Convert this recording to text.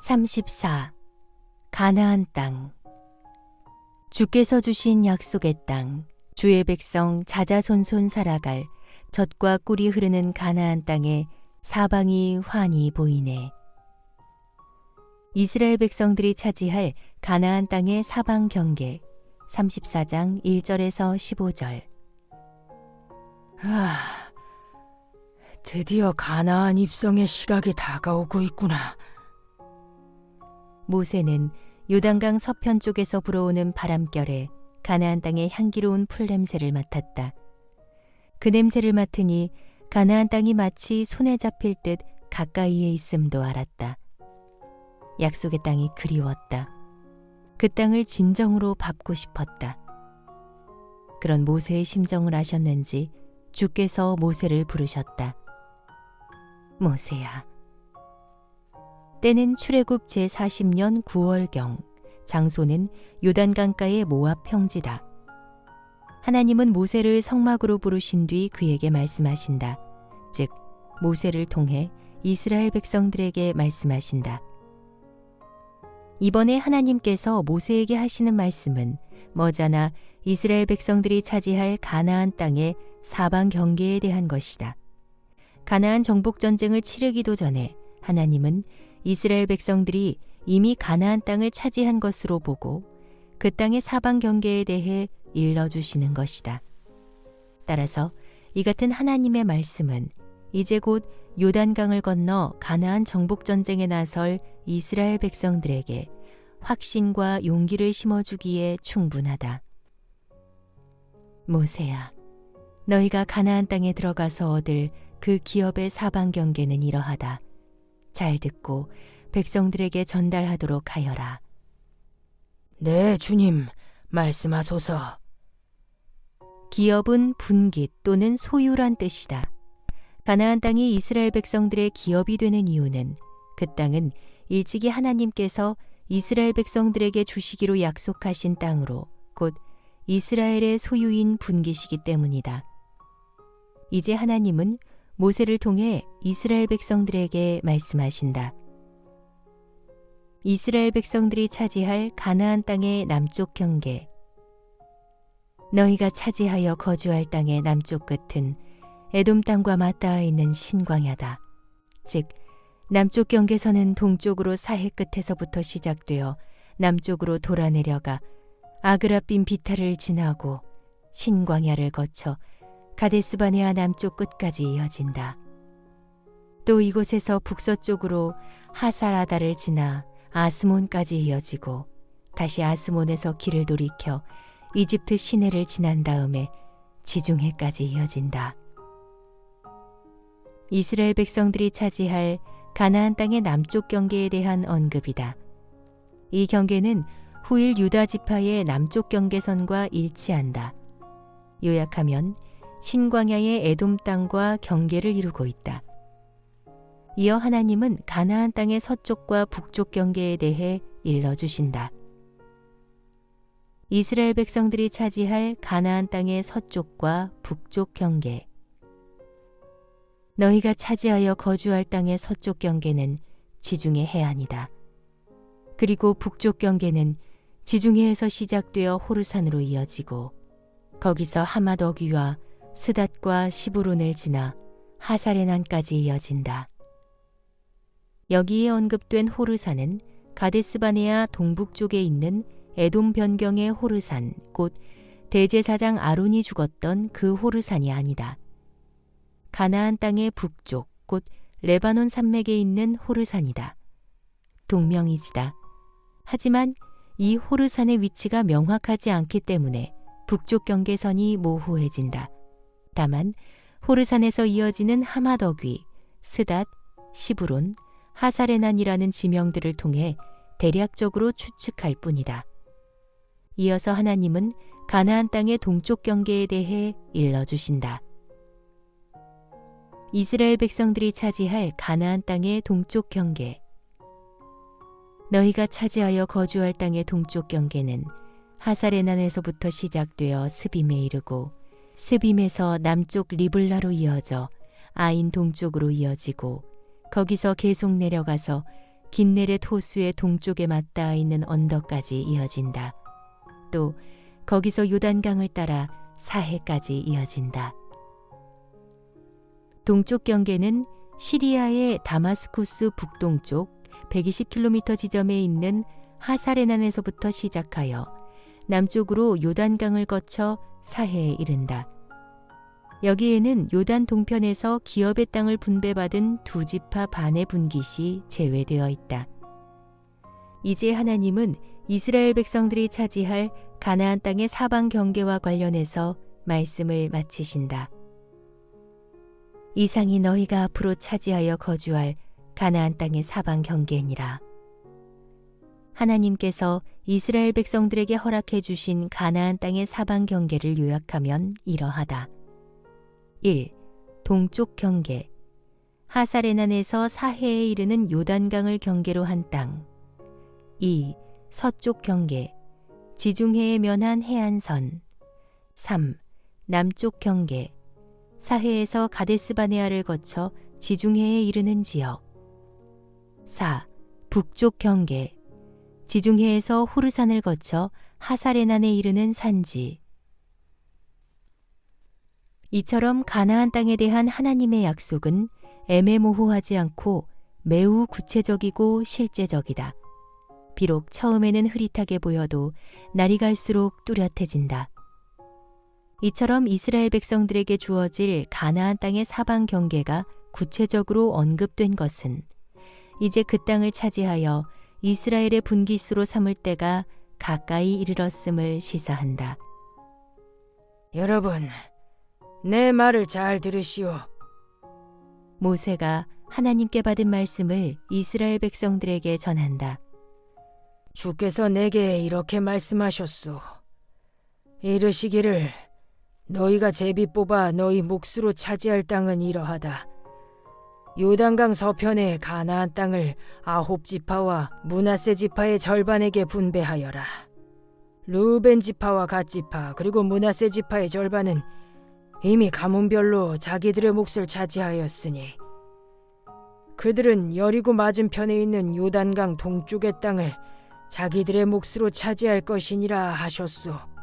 34. 가나안 땅. 주께서 주신 약속의 땅, 주의 백성 자자손손 살아갈 젖과 꿀이 흐르는 가나안 땅에 사방이 환히 보이네. 이스라엘 백성들이 차지할 가나안 땅의 사방 경계 34장 1절에서 15절. 드디어 가나안 입성의 시각이 다가오고 있구나. 모세는 요단강 서편 쪽에서 불어오는 바람결에 가나안 땅의 향기로운 풀냄새를 맡았다. 그 냄새를 맡으니 가나안 땅이 마치 손에 잡힐 듯 가까이에 있음도 알았다. 약속의 땅이 그리웠다. 그 땅을 진정으로 밟고 싶었다. 그런 모세의 심정을 아셨는지 주께서 모세를 부르셨다. 모세야. 때는 출애굽 제40년 9월경, 장소는 요단강가의 모압 평지다. 하나님은 모세를 성막으로 부르신 뒤 그에게 말씀하신다. 즉, 모세를 통해 이스라엘 백성들에게 말씀하신다. 이번에 하나님께서 모세에게 하시는 말씀은 머지않아 이스라엘 백성들이 차지할 가나안 땅의 사방 경계에 대한 것이다. 가나안 정복 전쟁을 치르기도 전에 하나님은 이스라엘 백성들이 이미 가나안 땅을 차지한 것으로 보고 그 땅의 사방 경계에 대해 일러주시는 것이다. 따라서 이 같은 하나님의 말씀은 이제 곧 요단강을 건너 가나안 정복 전쟁에 나설 이스라엘 백성들에게 확신과 용기를 심어주기에 충분하다. 모세야, 너희가 가나안 땅에 들어가서 얻을 그 기업의 사방 경계는 이러하다. 잘 듣고 백성들에게 전달하도록 하여라. 네, 주님, 말씀하소서. 기업은 분깃 또는 소유란 뜻이다. 가나안 땅이 이스라엘 백성들의 기업이 되는 이유는 그 땅은 일찍이 하나님께서 이스라엘 백성들에게 주시기로 약속하신 땅으로 곧 이스라엘의 소유인 분깃이기 때문이다. 이제 하나님은 모세를 통해 이스라엘 백성들에게 말씀하신다. 이스라엘 백성들이 차지할 가나안 땅의 남쪽 경계. 너희가 차지하여 거주할 땅의 남쪽 끝은 에돔 땅과 맞닿아 있는 신광야다. 즉, 남쪽 경계선은 동쪽으로 사해 끝에서부터 시작되어 남쪽으로 돌아 내려가 아그라빔 비탈을 지나고 신광야를 거쳐 가데스바네아 남쪽 끝까지 이어진다. 또 이곳에서 북서쪽으로 하사라다를 지나 아스몬까지 이어지고 다시 아스몬에서 길을 돌이켜 이집트 시내를 지난 다음에 지중해까지 이어진다. 이스라엘 백성들이 차지할 가나안 땅의 남쪽 경계에 대한 언급이다. 이 경계는 후일 유다 지파의 남쪽 경계선과 일치한다. 요약하면 신광야의 에돔 땅과 경계를 이루고 있다. 이어 하나님은 가나안 땅의 서쪽과 북쪽 경계에 대해 일러주신다. 이스라엘 백성들이 차지할 가나안 땅의 서쪽과 북쪽 경계. 너희가 차지하여 거주할 땅의 서쪽 경계는 지중해 해안이다. 그리고 북쪽 경계는 지중해에서 시작되어 호르산으로 이어지고 거기서 하맛 어귀와 스닷과 시브론을 지나 하사레난까지 이어진다. 여기에 언급된 호르산은 가데스바네아 동북쪽에 있는 에돔 변경의 호르산, 곧 대제사장 아론이 죽었던 그 호르산이 아니다. 가나안 땅의 북쪽, 곧 레바논 산맥에 있는 호르산이다. 동명이지다. 하지만 이 호르산의 위치가 명확하지 않기 때문에 북쪽 경계선이 모호해진다. 다만 호르산에서 이어지는 하맛 어귀, 스닷, 시브론, 하사레난이라는 지명들을 통해 대략적으로 추측할 뿐이다. 이어서 하나님은 가나안 땅의 동쪽 경계에 대해 일러주신다. 이스라엘 백성들이 차지할 가나안 땅의 동쪽 경계. 너희가 차지하여 거주할 땅의 동쪽 경계는 하사레난에서부터 시작되어 스빔에 이르고 스빔에서 남쪽 리블라로 이어져 아인 동쪽으로 이어지고 거기서 계속 내려가서 긴네렛 호수의 동쪽에 맞닿아 있는 언덕까지 이어진다. 또 거기서 요단강을 따라 사해까지 이어진다. 동쪽 경계는 시리아의 다마스쿠스 북동쪽 120km 지점에 있는 하사레난에서부터 시작하여 남쪽으로 요단강을 거쳐 사해에 이른다. 여기에는 요단 동편에서 기업의 땅을 분배받은 두 지파 반의 분깃이 제외되어 있다. 이제 하나님은 이스라엘 백성들이 차지할 가나안 땅의 사방 경계와 관련해서 말씀을 마치신다. 이상이 너희가 앞으로 차지하여 거주할 가나안 땅의 사방 경계니라. 하나님께서 이스라엘 백성들에게 허락해 주신 가나안 땅의 사방 경계를 요약하면 이러하다. 1. 동쪽 경계. 하사레난에서 사해에 이르는 요단강을 경계로 한 땅. 2. 서쪽 경계. 지중해에 면한 해안선. 3. 남쪽 경계. 사해에서 가데스바네아를 거쳐 지중해에 이르는 지역. 4. 북쪽 경계. 지중해에서 호르산을 거쳐 하사레난에 이르는 산지. 이처럼 가나안 땅에 대한 하나님의 약속은 애매모호하지 않고 매우 구체적이고 실제적이다. 비록 처음에는 흐릿하게 보여도 날이 갈수록 뚜렷해진다. 이처럼 이스라엘 백성들에게 주어질 가나안 땅의 사방 경계가 구체적으로 언급된 것은 이제 그 땅을 차지하여 이스라엘의 분깃으로 삼을 때가 가까이 이르렀음을 시사한다. 여러분, 내 말을 잘 들으시오. 모세가 하나님께 받은 말씀을 이스라엘 백성들에게 전한다. 주께서 내게 이렇게 말씀하셨소. 이르시기를 너희가 제비 뽑아 너희 몫으로 차지할 땅은 이러하다. 요단강 서편의 가나안 땅을 9지파와 므낫세 지파의 절반에게 분배하여라. 르우벤 지파와 갓 지파 그리고 므낫세 지파의 절반은 이미 가문별로 자기들의 몫을 차지하였으니 그들은 여리고 맞은편에 있는 요단강 동쪽의 땅을 자기들의 몫으로 차지할 것이니라 하셨소.